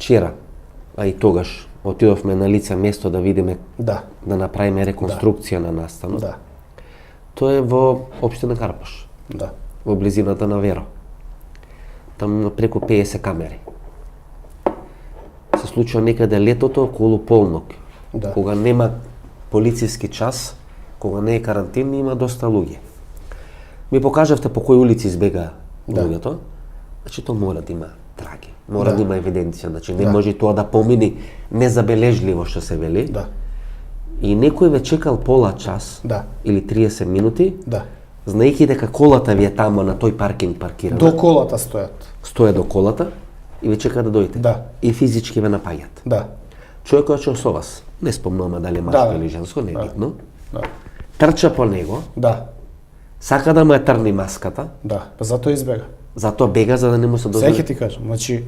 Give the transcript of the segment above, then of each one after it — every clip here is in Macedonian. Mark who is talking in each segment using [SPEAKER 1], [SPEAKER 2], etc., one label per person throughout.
[SPEAKER 1] вчера, а и тогаш, отидовме на лице место да видиме, да направиме реконструкција на настанот.
[SPEAKER 2] Да.
[SPEAKER 1] Тоа е во општина Карпош, во близината на Веро. Там преку 50 камери. Се случува некаде летото околу полнок, кога нема полициски час, кога не е карантин, има доста луѓе. Ми покажавте по кои улици избега луѓето, значи тоа мора да има траги, мора да има евиденција, значи не може тоа да помини незабележливо што се вели. И некој ве чекал пола час или 30 минути, знаејќи дека колата ви е тамо на тој паркинг паркирана.
[SPEAKER 2] До колата стојат.
[SPEAKER 1] Стоја до колата и ве чека да дојдете. И физички ве напаѓат. Човекот што со вас, не спомнуваме дали машко или женско, не е битно. Трча по него. Сака да му е трни маската.
[SPEAKER 2] Затоа избега.
[SPEAKER 1] Затоа бега за да не му се дозволи.
[SPEAKER 2] Сега ќе ти кажам, значи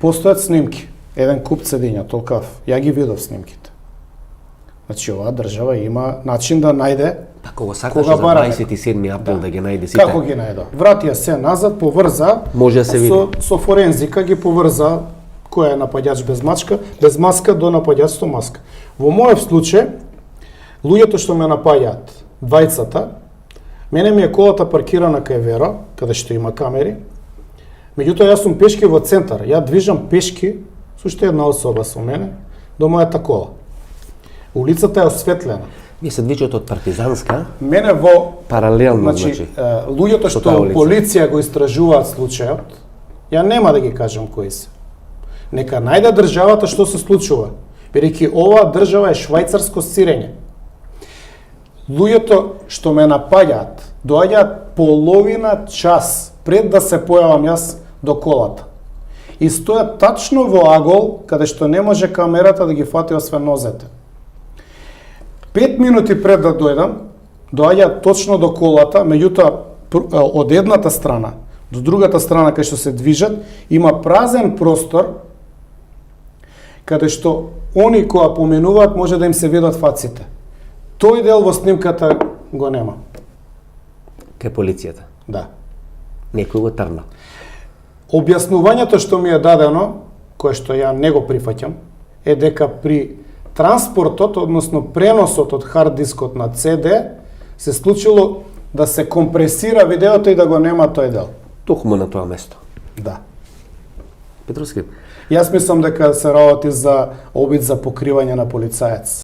[SPEAKER 2] постојат снимки. Еден куп цедиња, толкав. Ја ги видов снимките. Значи оваа држава има начин да најде.
[SPEAKER 1] Па кога сакаш за 27 април да ги најде сите.
[SPEAKER 2] Како ги најде? Вратија се назад, поврза.
[SPEAKER 1] Може да се види.
[SPEAKER 2] Со форензика ги поврза кој е напаѓач без маска до напаѓач со маска. Во мојот случај, луѓето што ме напаѓаат, двајцата, мене ми е колата паркирана кај Веро, каде што има камери. Меѓутоа јас сум пешки во центар. Ја движам пешки со уште една особа со мене до мојата кола. Улицата е осветлена.
[SPEAKER 1] Вие се движите од Партизанска?
[SPEAKER 2] Мене во
[SPEAKER 1] паралелно,
[SPEAKER 2] значи. Луѓето што полиција го истражуваат случајот, ја нема да ги кажам кои се. Нека најде државата што се случува, бидејќи оваа држава е швајцарско сирење. Луѓето што ме напаѓаат, доаѓаат половина час пред да се појавам јас до колата. И стојат тачно во агол, каде што не може камерата да ги фати освен нозете. 5 минути пред да дојдам, доаѓаат точно до колата, меѓутоа од едната страна до другата страна кај што се движат, има празен простор, каде што они кои поменуваат може да им се видат фаците. Тој дел во снимката го нема.
[SPEAKER 1] Кај полицијата?
[SPEAKER 2] Да.
[SPEAKER 1] Некој го трна.
[SPEAKER 2] Објаснувањето што ми е дадено, кое што ја не го прифаќам, е дека при транспортот, односно преносот од хард дискот на CD, се случило да се компресира видеото и да го нема тој дел.
[SPEAKER 1] Токму на тоа место.
[SPEAKER 2] Да.
[SPEAKER 1] Петровски.
[SPEAKER 2] Јас мислам дека се работи за обид за покривање на полицаец.